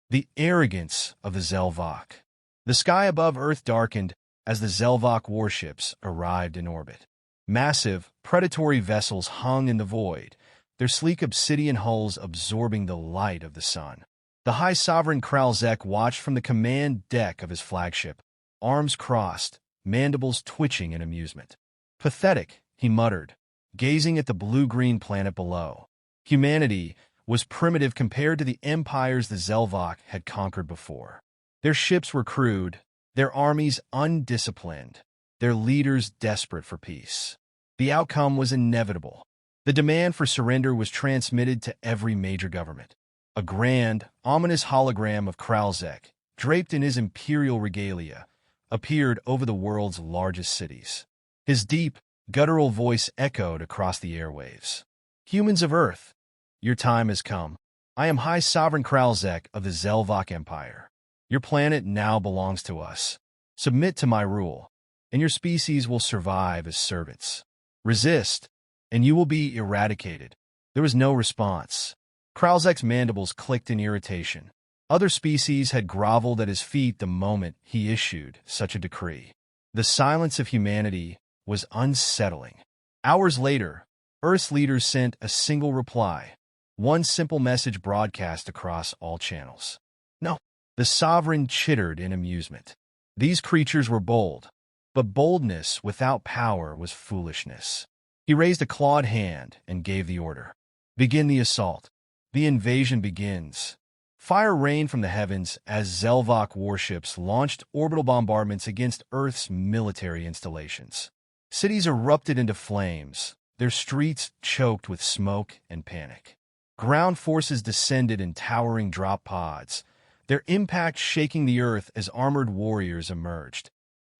The arrogance of the Zelvok. The sky above Earth darkened as the Zelvok warships arrived in orbit. Massive, predatory vessels hung in the void, their sleek obsidian hulls absorbing the light of the sun. The High Sovereign Kralzek watched from the command deck of his flagship, arms crossed, mandibles twitching in amusement. Pathetic, he muttered, gazing at the blue-green planet below. Humanity was primitive compared to the empires the Zelvok had conquered before. Their ships were crude, their armies undisciplined, their leaders desperate for peace. The outcome was inevitable. The demand for surrender was transmitted to every major government. A grand, ominous hologram of Kralzek, draped in his imperial regalia, appeared over the world's largest cities. His deep, guttural voice echoed across the airwaves. Humans of Earth, your time has come. I am High Sovereign Kralzek of the Zelvok Empire. Your planet now belongs to us. Submit to my rule, and your species will survive as servants. Resist, and you will be eradicated. There was no response. Kralzek's mandibles clicked in irritation. Other species had groveled at his feet the moment he issued such a decree. The silence of humanity was unsettling. Hours later, Earth's leaders sent a single reply, one simple message broadcast across all channels. No. The sovereign chittered in amusement. These creatures were bold, but boldness without power was foolishness. He raised a clawed hand and gave the order. Begin the assault. The invasion begins. Fire rained from the heavens as Zelvok warships launched orbital bombardments against Earth's military installations. Cities erupted into flames, their streets choked with smoke and panic. Ground forces descended in towering drop pods, their impact shaking the earth as armored warriors emerged.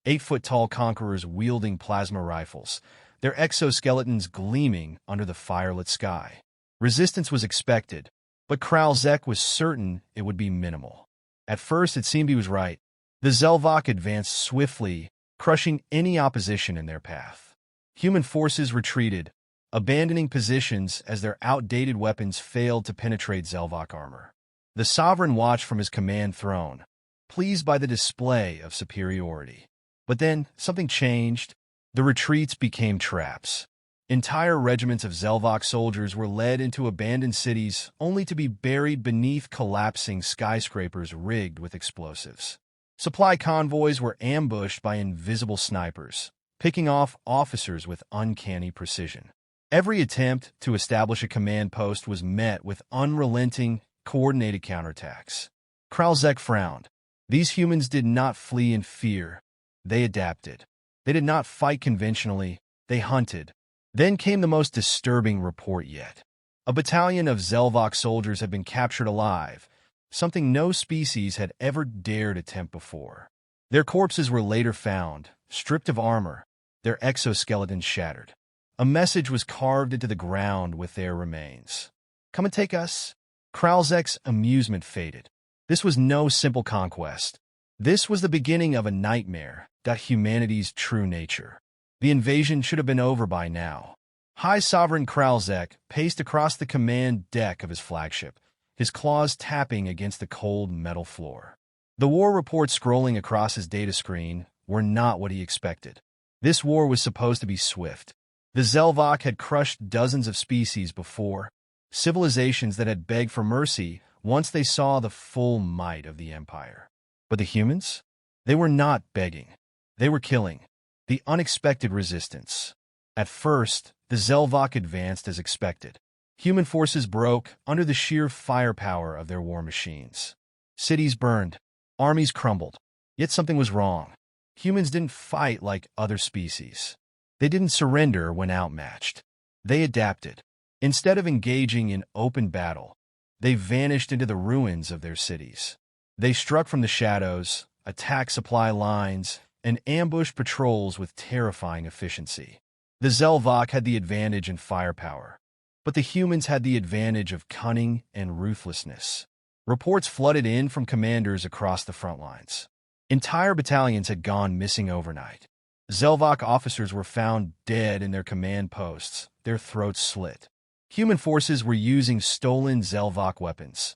8-foot-tall conquerors wielding plasma rifles, their exoskeletons gleaming under the firelit sky. Resistance was expected, but Kralzek was certain it would be minimal. At first, it seemed he was right. The Zelvok advanced swiftly, crushing any opposition in their path. Human forces retreated, abandoning positions as their outdated weapons failed to penetrate Zelvok armor. The Sovereign watched from his command throne, pleased by the display of superiority. But then, something changed. The retreats became traps. Entire regiments of Zelvok soldiers were led into abandoned cities only to be buried beneath collapsing skyscrapers rigged with explosives. Supply convoys were ambushed by invisible snipers, picking off officers with uncanny precision. Every attempt to establish a command post was met with unrelenting, coordinated counterattacks. Kralzek frowned. These humans did not flee in fear. They adapted. They did not fight conventionally. They hunted. Then came the most disturbing report yet. A battalion of Zelvok soldiers had been captured alive, something no species had ever dared attempt before. Their corpses were later found, stripped of armor, their exoskeletons shattered. A message was carved into the ground with their remains. Come and take us. Kralzek's amusement faded. This was no simple conquest. This was the beginning of a nightmare, humanity's true nature. The invasion should have been over by now. High Sovereign Kralzek paced across the command deck of his flagship, his claws tapping against the cold metal floor. The war reports scrolling across his data screen were not what he expected. This war was supposed to be swift. The Zelvok had crushed dozens of species before, civilizations that had begged for mercy once they saw the full might of the Empire. But the humans? They were not begging. They were killing. The unexpected resistance. At first, the Zelvok advanced as expected. Human forces broke under the sheer firepower of their war machines. Cities burned. Armies crumbled. Yet something was wrong. Humans didn't fight like other species. They didn't surrender when outmatched. They adapted. Instead of engaging in open battle, they vanished into the ruins of their cities. They struck from the shadows, attacked supply lines, and ambushed patrols with terrifying efficiency. The Zelvok had the advantage in firepower, but the humans had the advantage of cunning and ruthlessness. Reports flooded in from commanders across the front lines. Entire battalions had gone missing overnight. Zelvok officers were found dead in their command posts, their throats slit. Human forces were using stolen Zelvok weapons.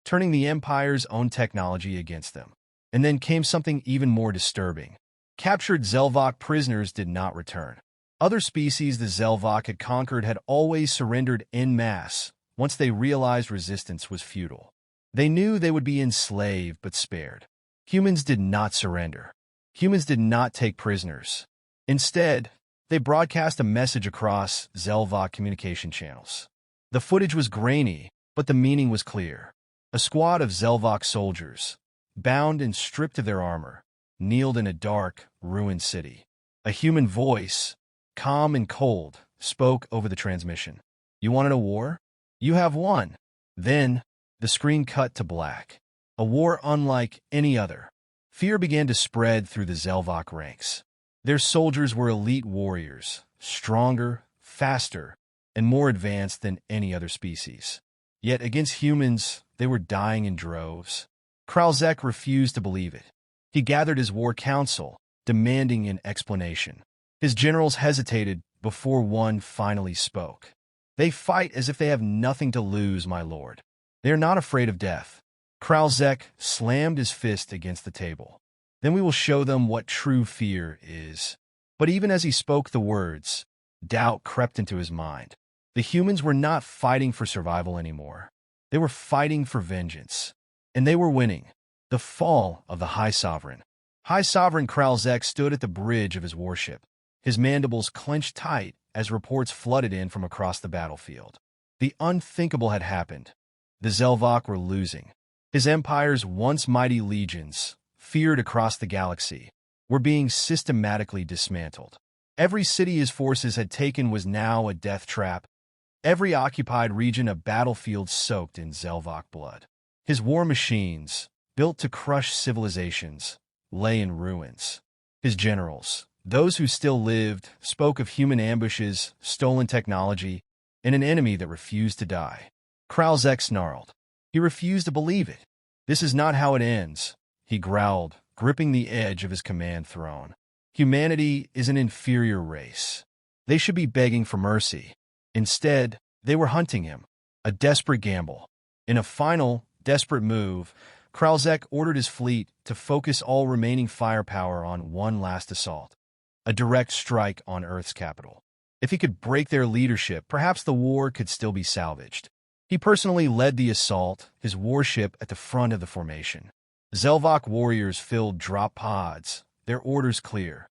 turning the Empire's own technology against them. And then came something even more disturbing. Captured Zelvok prisoners did not return. Other species the Zelvok had conquered had always surrendered en masse once they realized resistance was futile. They knew they would be enslaved but spared. Humans did not surrender. Humans did not take prisoners. Instead, they broadcast a message across Zelvok communication channels. The footage was grainy, but the meaning was clear. A squad of Zelvok soldiers, bound and stripped of their armor, kneeled in a dark, ruined city. A human voice, calm and cold, spoke over the transmission. "You wanted a war? You have won." Then, the screen cut to black. A war unlike any other. Fear began to spread through the Zelvok ranks. Their soldiers were elite warriors, stronger, faster, and more advanced than any other species. Yet against humans, they were dying in droves. Kralzek refused to believe it. He gathered his war council, demanding an explanation. His generals hesitated before one finally spoke. "They fight as if they have nothing to lose, my lord. They are not afraid of death." Kralzek slammed his fist against the table. "Then we will show them what true fear is." But even as he spoke the words, doubt crept into his mind. The humans were not fighting for survival anymore. They were fighting for vengeance. And they were winning. The fall of the High Sovereign. High Sovereign Kralzek stood at the bridge of his warship. His mandibles clenched tight as reports flooded in from across the battlefield. The unthinkable had happened. The Zelvok were losing. His empire's once mighty legions, feared across the galaxy, were being systematically dismantled. Every city his forces had taken was now a death trap. Every occupied region a battlefield soaked in Zelvok blood. His war machines, built to crush civilizations, lay in ruins. His generals, those who still lived, spoke of human ambushes, stolen technology, and an enemy that refused to die. Kralzek snarled. He refused to believe it. "This is not how it ends," he growled, gripping the edge of his command throne. "Humanity is an inferior race. They should be begging for mercy. Instead, they were hunting him. A desperate gamble. In a final, desperate move, Kralzek ordered his fleet to focus all remaining firepower on one last assault. A direct strike on Earth's capital. If he could break their leadership, perhaps the war could still be salvaged. He personally led the assault, his warship at the front of the formation. Zelvok warriors filled drop pods, their orders clear.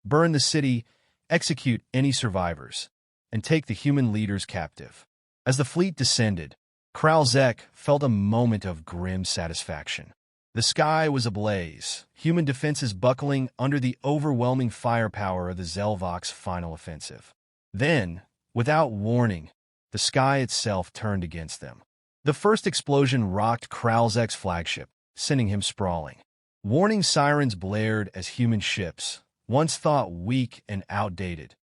Burn the city, execute any survivors, and take the human leaders captive. As the fleet descended, Kralzek felt a moment of grim satisfaction. The sky was ablaze, human defenses buckling under the overwhelming firepower of the Zelvok's final offensive. Then, without warning, the sky itself turned against them. The first explosion rocked Kralzek's flagship, sending him sprawling. Warning sirens blared as human ships, once thought weak and outdated,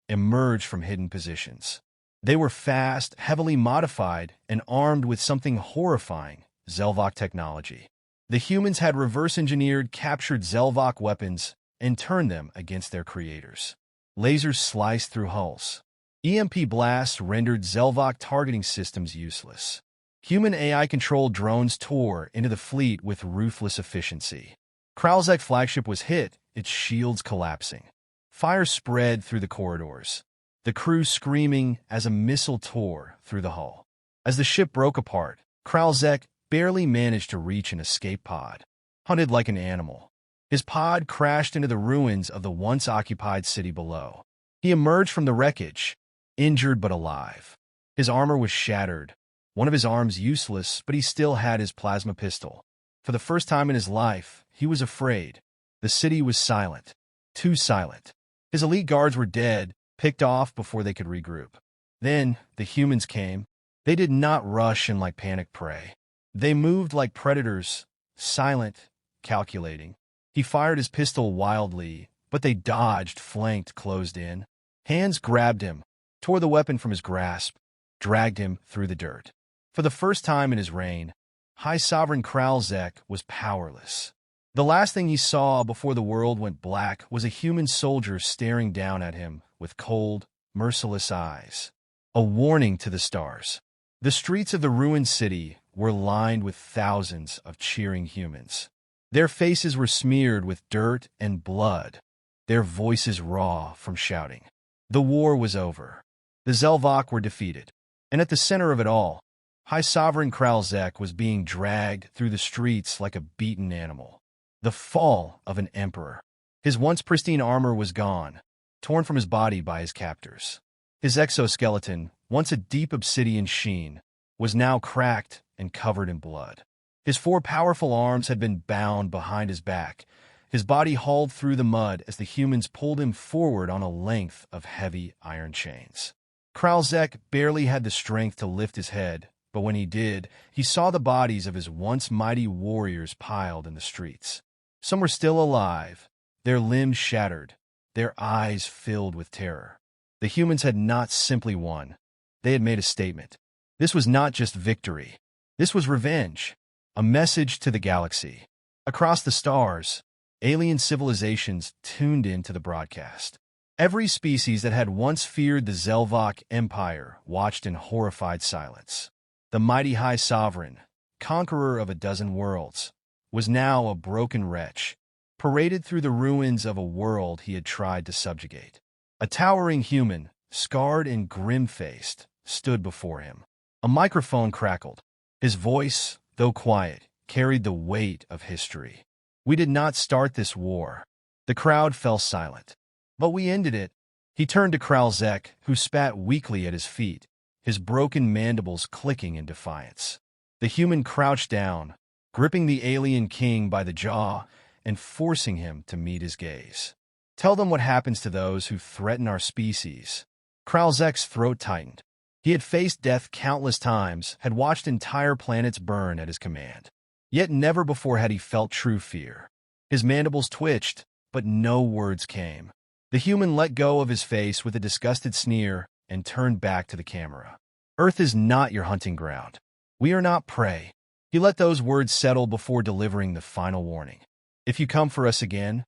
emerged from hidden positions. They were fast, heavily modified, and armed with something horrifying, Zelvok technology. The humans had reverse-engineered captured Zelvok weapons and turned them against their creators. Lasers sliced through hulls. EMP blasts rendered Zelvok targeting systems useless. Human AI-controlled drones tore into the fleet with ruthless efficiency. Kralzek's flagship was hit, its shields collapsing. Fire spread through the corridors, the crew screaming as a missile tore through the hull. As the ship broke apart, Kralzek barely managed to reach an escape pod. Hunted like an animal, his pod crashed into the ruins of the once-occupied city below. He emerged from the wreckage, injured but alive. His armor was shattered, one of his arms useless, but he still had his plasma pistol. For the first time in his life, he was afraid. The city was silent. Too silent. His elite guards were dead, picked off before they could regroup. Then, the humans came. They did not rush in like panicked prey. They moved like predators, silent, calculating. He fired his pistol wildly, but they dodged, flanked, closed in. Hands grabbed him, tore the weapon from his grasp, dragged him through the dirt. For the first time in his reign, High Sovereign Kralzek was powerless. The last thing he saw before the world went black was a human soldier staring down at him with cold, merciless eyes. A warning to the stars. The streets of the ruined city were lined with thousands of cheering humans. Their faces were smeared with dirt and blood, their voices raw from shouting. The war was over. The Zelvok were defeated. And at the center of it all, High Sovereign Kralzek was being dragged through the streets like a beaten animal. The fall of an emperor. His once pristine armor was gone, torn from his body by his captors. His exoskeleton, once a deep obsidian sheen, was now cracked and covered in blood. His 4 powerful arms had been bound behind his back, his body hauled through the mud as the humans pulled him forward on a length of heavy iron chains. Kralzek barely had the strength to lift his head, but when he did, he saw the bodies of his once mighty warriors piled in the streets. Some were still alive, their limbs shattered, their eyes filled with terror. The humans had not simply won. They had made a statement. This was not just victory. This was revenge. A message to the galaxy. Across the stars, alien civilizations tuned into the broadcast. Every species that had once feared the Zelvok Empire watched in horrified silence. The mighty High Sovereign, conqueror of a dozen worlds, was now a broken wretch, paraded through the ruins of a world he had tried to subjugate. A towering human, scarred and grim-faced, stood before him. A microphone crackled. His voice, though quiet, carried the weight of history. We did not start this war. The crowd fell silent. But we ended it. He turned to Kralzek, who spat weakly at his feet, his broken mandibles clicking in defiance. The human crouched down, gripping the alien king by the jaw and forcing him to meet his gaze. Tell them what happens to those who threaten our species. Kralzek's throat tightened. He had faced death countless times, had watched entire planets burn at his command. Yet never before had he felt true fear. His mandibles twitched, but no words came. The human let go of his face with a disgusted sneer and turned back to the camera. Earth is not your hunting ground. We are not prey. He let those words settle before delivering the final warning. If you come for us again,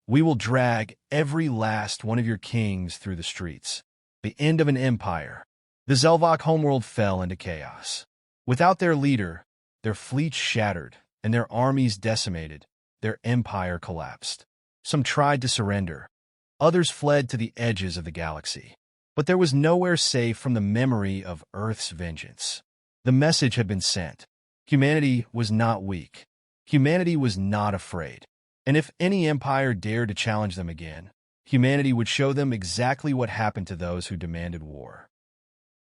we will drag every last one of your kings through the streets. The end of an empire. The Zelvok homeworld fell into chaos. Without their leader, their fleets shattered, and their armies decimated, their empire collapsed. Some tried to surrender. Others fled to the edges of the galaxy. But there was nowhere safe from the memory of Earth's vengeance. The message had been sent. Humanity was not weak. Humanity was not afraid. And if any empire dared to challenge them again, humanity would show them exactly what happened to those who demanded war.